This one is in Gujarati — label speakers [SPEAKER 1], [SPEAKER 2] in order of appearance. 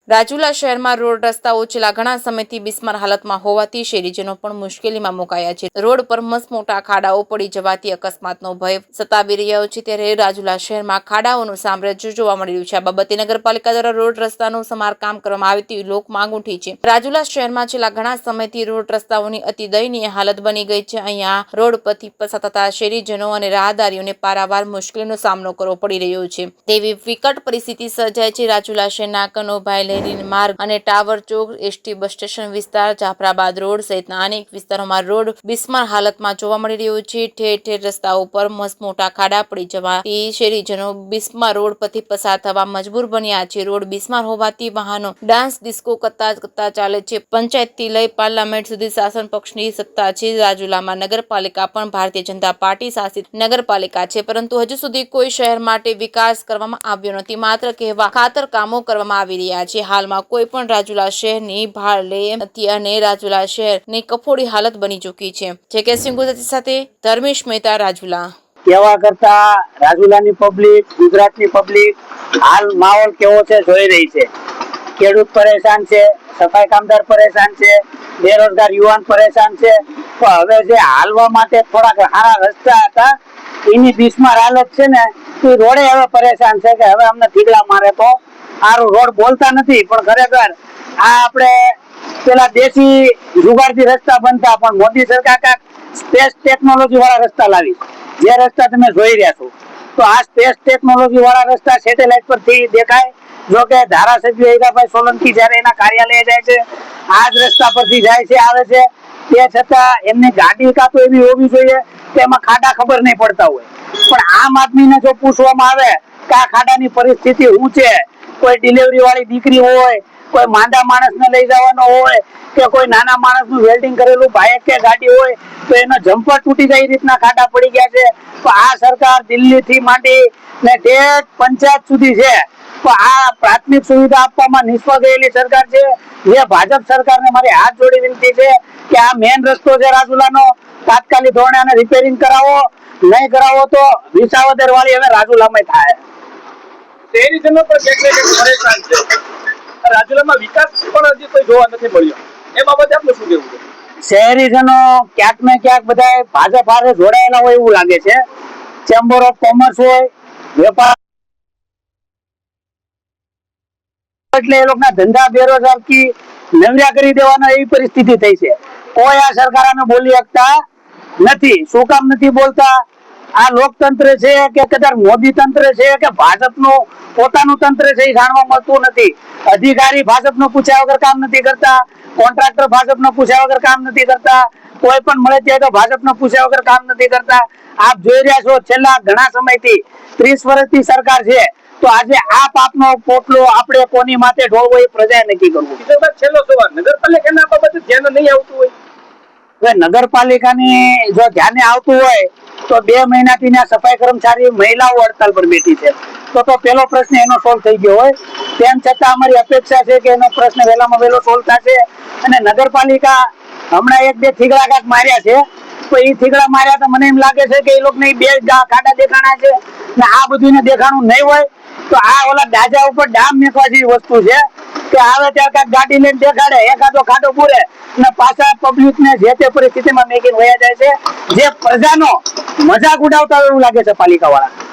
[SPEAKER 1] રાજુલા શહેરમાં રોડ રસ્તાઓ છેલ્લા ઘણા સમયથી બિસ્માર હાલતમાં હોવાથી શહેરીજનો પણ મુશ્કેલીમાં મુકાયા છે। રોડ પર મસમોટા ખાડાઓ પડી જવાથી અકસ્માતનો ભય સતાવી રહ્યો છે। ત્યારે રાજુલા શહેરમાં ખાડાઓનું સામ્રાજ્ય જોવા મળી રહ્યું છે। આ બાબતે નગરપાલિકા દ્વારા રોડ રસ્તાનું સમારકામ કરવામાં આવે તેવી લોક માંગ ઉઠી છે। રાજુલા શહેરમાં છેલ્લા ઘણા સમયથી રોડ રસ્તાઓની અતિ દયનીય હાલત બની ગઈ છે। અહીંયા રોડ પરથી પસાર થતા શહેરીજનો અને રાહદારીઓને પારાવાર મુશ્કેલીનો સામનો કરવો પડી રહ્યો છે। તેવી વિકટ પરિસ્થિતિ સર્જાય છે। રાજુલા શહેરના કનોભાઈ માર્ગ અને ટાવર ચોક, એસટી બસ સ્ટેશન વિસ્તાર, જાફરાબાદ રોડ સહિતના અનેક વિસ્તારોમાં રોડ બિસ્માર હાલતમાં જોવા મળી રહ્યો છે। ઠેર ઠેર રસ્તાઓ પર મસમોટા ખાડા પડી જવાથી શહેરીજનો બિસ્માર રોડ પરથી પસાર થવા મજબૂર બન્યા છે। રોડ બિસ્માર હોવાથી વાહનો ડાન્સ ડિસ્કો કરતા ચાલે છે। પંચાયતથી લઈ પાર્લામેન્ટ સુધી શાસન પક્ષની સત્તા છે। રાજુલામાં નગરપાલિકા પણ ભારતીય જનતા પાર્ટી શાસિત નગરપાલિકા છે, પરંતુ હજુ સુધી કોઈ શહેર માટે વિકાસ કરવામાં આવ્યો નથી। માત્ર કહેવા ખાતર કામો કરવામાં આવી રહ્યા છે। હાલમાં કોઈ પણ રાજુલા શહેરની ભાડે નથી અને રાજુલા શહેરની કફોડી હાલત બની ચૂકી છે। જે સિંહ ગુજરાતી સાથે ધર્મેશ મહેતા, રાજુલા।
[SPEAKER 2] કેવા કરતા રાજુલાની પબ્લિક, ગુજરાતની પબ્લિક હાલ માહોલ કેવો છે જોઈ રહી છે। ખેડૂત પરેશાન છે, સફાઈ કામદાર પરેશાન છે, બેરોજગાર યુવાન પરેશાન છે। તો હવે જે હાલવા માટે થોડાક સારા રસ્તા હતા એની બિસ્માર હાલત છે ને એ રોડે હવે પરેશાન છે કે હવે અમને થીગડા મારે તો સારું। રોડ બોલતા નથી પણ ખરેખર આ આપણે પેલા દેશી જુગાડથી રસ્તા બનતા, પણ મોદી સરકાર કાંઈક સ્પેસ ટેકનોલોજી વાળા રસ્તા લાવી। જે રસ્તા તમે જોઈ રહ્યા છો તો આ સ્પેસ ટેકનોલોજી વાળા રસ્તા સેટેલાઇટ પરથી દેખાય। જો કે ધારાસભ્ય હીરાભાઈ સોલંકી જયારે એના કાર્યાલય જાય છે આ જ રસ્તા પરથી જાય છે આવે છે, તે છતાં એમની ગાડી કાં તો એવી હોવી જોઈએ કે એમાં ખાડા ખબર નહીં પડતા હોય। પણ આમ આદમીને જો પૂછવામાં આવે કે આ ખાડાની પરિસ્થિતિ શું છે, કોઈ ડિલિવરી વાળી દીકરી હોય, કોઈ માંદા માણસને લઈ જવાનો હોય કે કોઈ નાના માણસનું વેલ્ડિંગ કરેલું બાઇક કે ગાડી હોય તો એનો જમ્પર તૂટી જાય એ રીતના ખાડા પડી ગયા છે। તો આ સરકાર દિલ્હીથી માંડી ને ઠેઠ પંચાયત સુધી છે તો આ પ્રાથમિક સુવિધા આપવામાં નિષ્ફળ ગયેલી સરકાર છે। જે ભાજપ સરકારને મારી હાથ જોડી વિનંતી છે કે આ મેન રસ્તો છે રાજુલાનો, તાત્કાલિક ધોરણે આને રિપેરિંગ કરાવો, નહીં કરાવો તો વિસાવદર વાળી હવે રાજુલામાં થાય।
[SPEAKER 3] શહેરીજનો પણ ક્યાંક પરેશાન છે। રાજુલામાં વિકાસ પણ હજી કોઈ જોવા નથી મળ્યો, એ બાબતે આપનું શું કહેવું છે?
[SPEAKER 2] શહેરીજનો ક્યાંક ને ક્યાંક બધા ભાજપ હારે જોડાયેલા હોય એવું લાગે છે। ચેમ્બર ઓફ કોમર્સ હોય, વેપાર એટલે એ લોકોના ધંધા બેરોજગારી નવરા કરી દેવાનો એવી પરિસ્થિતિ થઈ છે। કોઈ આ સરકાર આને બોલી શકતા નથી। શું કામ નથી બોલતા? આ લોકતંત્ર છે કે કદાચ મોદી તંત્ર છે કે ભાજપનું પોતાનું તંત્ર છે એ જાણવા મળતું નથી। અધિકારી ભાજપનો પૂછ્યા વગર કામ નથી કરતા, કોન્ટ્રાક્ટર ભાજપનો પૂછ્યા વગર કામ નથી કરતા, કોઈ પણ મળે ત્યાં તો ભાજપનો પૂછ્યા વગર કામ નથી કરતા। આપ જોઈ રહ્યા છો છેલ્લા ઘણા સમયથી 30 વર્ષથી સરકાર છે, તો આજે આ પાપનો પોટલો આપણે કોની માથે ઢોળવો એ પ્રજાએ નક્કી કરવું।
[SPEAKER 3] છેલ્લો સવાલ, નગરપાલિકાના બાબતે ધ્યાન નહીં આવતું હોય?
[SPEAKER 2] નગરપાલિકાની જો ધ્યાને આવતું હોય તો 2 મહિનાથી ત્યાં સફાઈ કર્મચારી મહિલાઓ હડતાલ પર બેઠી છે, તો પેલો પ્રશ્ન એનો સોલ્વ થઈ ગયો હોય। તેમ છતાં અમારી અપેક્ષા છે કે એનો પ્રશ્ન વહેલામાં વહેલો સોલ્વ થશે। અને નગરપાલિકા હમણાં 1-2 થીગડા કાંક માર્યા છે, તો એ થીગડા માર્યા તો મને એમ લાગે છે કે એ લોકોને 2 ખાડા દેખાણા છે ને આ બધું દેખાણું નહીં હોય તો આ ઓલા દાજા ઉપર ડામ મેકવા જેવી વસ્તુ છે કે આવે ત્યારે કાંઈક ગાડી લઈને દેખાડે, એકાદો ખાડો પૂરે ને પાછા પબ્લિક ને જે તે પરિસ્થિતિમાં મેકીને વયા જાય છે। જે પ્રજાનો મજાક ઉડાવતા એવું લાગે છે પાલિકા વાળા।